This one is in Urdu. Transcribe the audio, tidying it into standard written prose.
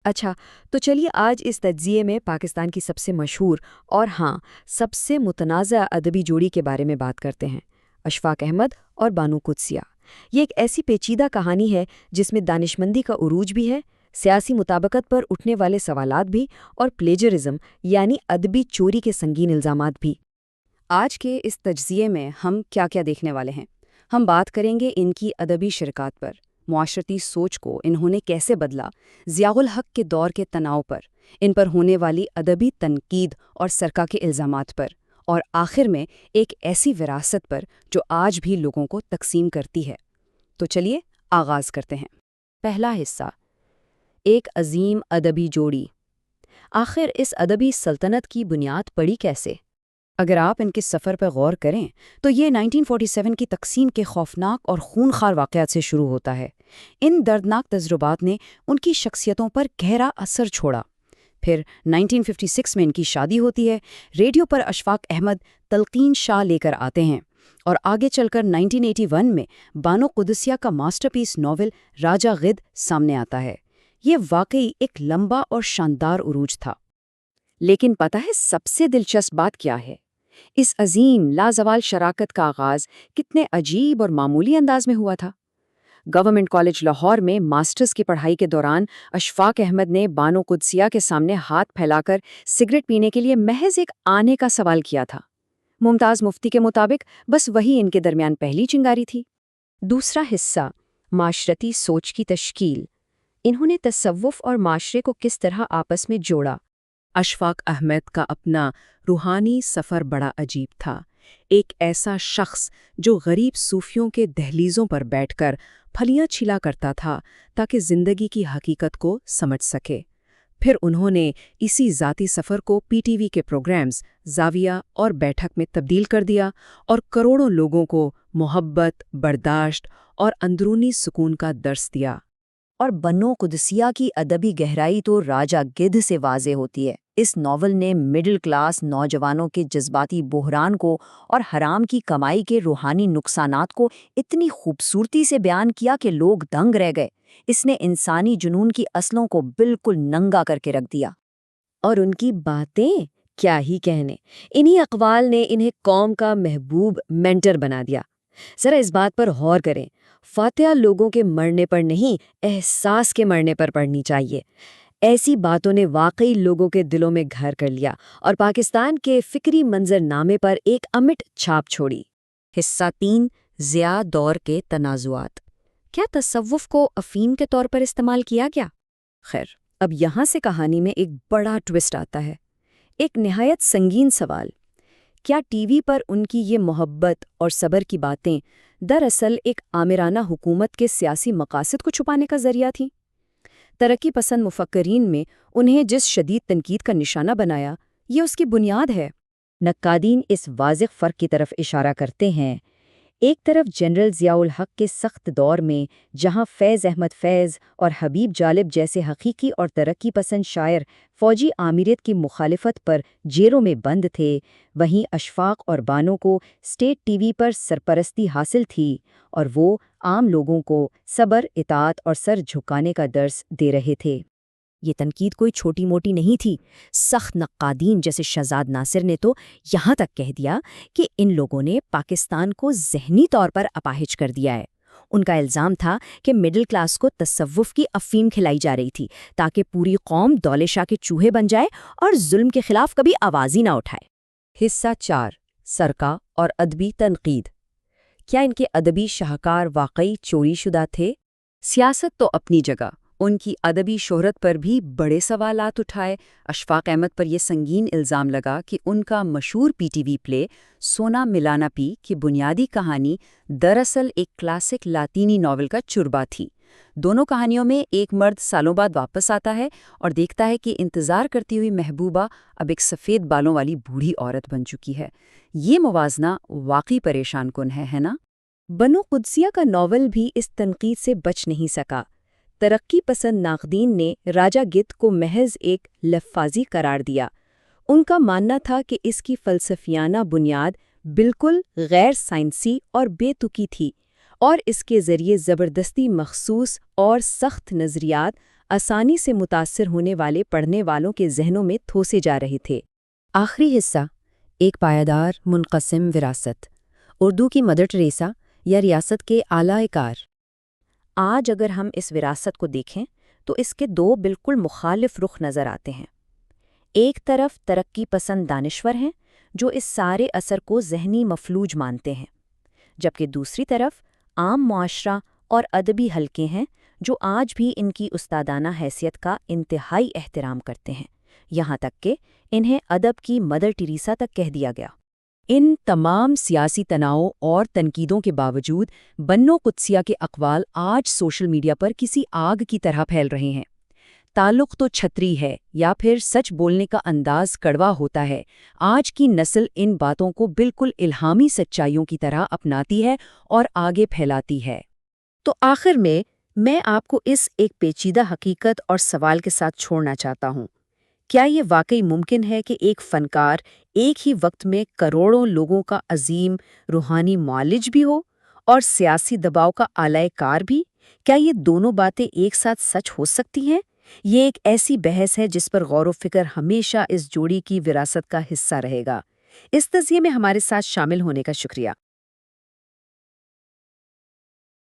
اچھا، تو چلیے آج اس تجزیے میں پاکستان کی سب سے مشہور اور سب سے متنازع ادبی جوڑی کے بارے میں بات کرتے ہیں، اشفاق احمد اور بانو قدسیہ۔ یہ ایک ایسی پیچیدہ کہانی ہے جس میں دانشمندی کا عروج بھی ہے، سیاسی مطابقت پر اٹھنے والے سوالات بھی، اور پلیجرزم یعنی ادبی چوری کے سنگین الزامات بھی۔ آج کے اس تجزیے میں ہم کیا دیکھنے والے ہیں؟ ہم بات کریں گے ان کی ادبی شرکات پر، معاشرتی سوچ کو انہوں نے کیسے بدلا، ضیاء الحق کے دور کے تناؤ پر، ان پر ہونے والی ادبی تنقید اور سرقہ کے الزامات پر، اور آخر میں ایک ایسی وراثت پر جو آج بھی لوگوں کو تقسیم کرتی ہے۔ تو چلیے آغاز کرتے ہیں۔ پہلا حصہ، ایک عظیم ادبی جوڑی۔ آخر اس ادبی سلطنت کی بنیاد پڑی کیسے؟ اگر آپ ان کے سفر پر غور کریں تو یہ 1947 کی تقسیم کے خوفناک اور خونخوار واقعات سے شروع ہوتا ہے۔ ان دردناک تجربات نے ان کی شخصیتوں پر گہرا اثر چھوڑا۔ پھر 1956 میں ان کی شادی ہوتی ہے، ریڈیو پر اشفاق احمد تلقین شاہ لے کر آتے ہیں، اور آگے چل کر 1981 میں بانو قدسیہ کا ماسٹر پیس ناول راجہ غد سامنے آتا ہے۔ یہ واقعی ایک لمبا اور شاندار عروج تھا۔ لیکن پتہ ہے سب سے دلچسپ بات کیا ہے؟ اس عظیم لازوال شراکت کا آغاز کتنے عجیب اور معمولی انداز میں ہوا تھا۔ گورنمنٹ کالج لاہور میں ماسٹرز کی پڑھائی کے دوران اشفاق احمد نے بانو قدسیہ کے سامنے ہاتھ پھیلا کر سگریٹ پینے کے لیے محض ایک آنے کا سوال کیا تھا۔ ممتاز مفتی کے مطابق بس وہی ان کے درمیان پہلی چنگاری تھی۔ دوسرا حصہ، معاشرتی سوچ کی تشکیل۔ انہوں نے تصوف اور معاشرے کو کس طرح آپس میں جوڑا؟ اشفاق احمد کا اپنا روحانی سفر بڑا عجیب تھا۔ ایک ایسا شخص جو غریب صوفیوں کے دہلیزوں پر بیٹھ کر پھلیاں چھلا کرتا تھا تاکہ زندگی کی حقیقت کو سمجھ سکے۔ پھر انہوں نے اسی ذاتی سفر کو پی ٹی وی کے پروگرامز زاویہ اور بیٹھک میں تبدیل کر دیا اور کروڑوں لوگوں کو محبت، برداشت اور اندرونی سکون کا درس دیا۔ اور بانو قدسیہ کی ادبی گہرائی تو راجہ گدھ سے واضح ہوتی ہے۔ اس ناول نے مڈل کلاس نوجوانوں کے جذباتی بحران کو اور حرام کی کمائی کے روحانی نقصانات کو اتنی خوبصورتی سے بیان کیا کہ لوگ دنگ رہ گئے۔ اس نے انسانی جنون کی اصلوں کو بالکل ننگا کر کے رکھ دیا۔ اور ان کی باتیں کیا ہی کہنے، انہی اقوال نے انہیں قوم کا محبوب مینٹر بنا دیا۔ ذرا اس بات پر غور کریں، فاتحہ لوگوں کے مرنے پر نہیں، احساس کے مرنے پر پڑھنی چاہیے۔ ایسی باتوں نے واقعی لوگوں کے دلوں میں گھر کر لیا اور پاکستان کے فکری منظر نامے پر ایک امٹ چھاپ چھوڑی۔ حصہ 3، ضیاء دور کے تنازعات۔ کیا تصوف کو افیم کے طور پر استعمال کیا گیا؟ خیر، اب یہاں سے کہانی میں ایک بڑا ٹوسٹ آتا ہے، ایک نہایت سنگین سوال۔ کیا ٹی وی پر ان کی یہ محبت اور صبر کی باتیں دراصل ایک آمرانہ حکومت کے سیاسی مقاصد کو چھپانے کا ذریعہ تھیں؟ ترقی پسند مفکرین میں انہیں جس شدید تنقید کا نشانہ بنایا، یہ اس کی بنیاد ہے۔ نقادین اس واضح فرق کی طرف اشارہ کرتے ہیں۔ ایک طرف جنرل ضیاء الحق کے سخت دور میں جہاں فیض احمد فیض اور حبیب جالب جیسے حقیقی اور ترقی پسند شاعر فوجی آمیریت کی مخالفت پر جیلوں میں بند تھے، وہیں اشفاق اور بانو کو اسٹیٹ ٹی وی پر سرپرستی حاصل تھی، اور وہ عام لوگوں کو صبر، اطاعت اور سر جھکانے کا درس دے رہے تھے۔ یہ تنقید کوئی چھوٹی موٹی نہیں تھی۔ سخت نقادین جیسے شہزاد ناصر نے تو یہاں تک کہہ دیا کہ ان لوگوں نے پاکستان کو ذہنی طور پر اپاہج کر دیا ہے۔ ان کا الزام تھا کہ مڈل کلاس کو تصوف کی افیم کھلائی جا رہی تھی تاکہ پوری قوم دولے شاہ کے چوہے بن جائے اور ظلم کے خلاف کبھی آواز ہی نہ اٹھائے۔ حصہ 4، سرقہ اور ادبی تنقید۔ کیا ان کے ادبی شاہکار واقعی چوری شدہ تھے؟ سیاست تو اپنی جگہ، ان کی ادبی شہرت پر بھی بڑے سوالات اٹھائے۔ اشفاق احمد پر یہ سنگین الزام لگا کہ ان کا مشہور پی ٹی وی پلے سونا ملانا پی کی بنیادی کہانی دراصل ایک کلاسک لاطینی ناول کا چربا تھی۔ دونوں کہانیوں میں ایک مرد سالوں بعد واپس آتا ہے اور دیکھتا ہے کہ انتظار کرتی ہوئی محبوبہ اب ایک سفید بالوں والی بوڑھی عورت بن چکی ہے۔ یہ موازنہ واقعی پریشان کن ہے نا؟ بانو قدسیہ کا ناول بھی اس تنقید سے بچ نہیں سکا۔ ترقی پسند ناقدین نے راجہ گدھ کو محض ایک لفاظی قرار دیا۔ ان کا ماننا تھا کہ اس کی فلسفیانہ بنیاد بالکل غیر سائنسی اور بے تکی تھی، اور اس کے ذریعے زبردستی مخصوص اور سخت نظریات آسانی سے متاثر ہونے والے پڑھنے والوں کے ذہنوں میں تھوسے جا رہے تھے۔ آخری حصہ، ایک پائیدار منقسم وراثت، اردو کی مدر ٹریسا یا ریاست کے اعلی کار۔ آج اگر ہم اس وراثت کو دیکھیں تو اس کے دو بالکل مخالف رخ نظر آتے ہیں۔ ایک طرف ترقی پسند دانشور ہیں جو اس سارے اثر کو ذہنی مفلوج مانتے ہیں، جبکہ دوسری طرف عام معاشرہ اور ادبی حلقے ہیں جو آج بھی ان کی استادانہ حیثیت کا انتہائی احترام کرتے ہیں، یہاں تک کہ انہیں ادب کی مدر ٹریسا تک کہہ دیا گیا۔ ان تمام سیاسی تناؤ اور تنقیدوں کے باوجود بنو قدسیہ کے اقوال آج سوشل میڈیا پر کسی آگ کی طرح پھیل رہے ہیں۔ تعلق تو چھتری ہے یا پھر سچ بولنے کا انداز کڑوا ہوتا ہے، آج کی نسل ان باتوں کو بالکل الہامی سچائیوں کی طرح اپناتی ہے اور آگے پھیلاتی ہے۔ تو آخر میں آپ کو اس ایک پیچیدہ حقیقت اور سوال کے ساتھ چھوڑنا چاہتا ہوں۔ کیا یہ واقعی ممکن ہے کہ ایک فنکار ایک ہی وقت میں کروڑوں لوگوں کا عظیم روحانی معالج بھی ہو اور سیاسی دباؤ کا اعلی کار بھی؟ کیا یہ دونوں باتیں ایک ساتھ سچ ہو سکتی ہیں؟ یہ ایک ایسی بحث ہے جس پر غور و فکر ہمیشہ اس جوڑی کی وراثت کا حصہ رہے گا۔ اس تجزیے میں ہمارے ساتھ شامل ہونے کا شکریہ۔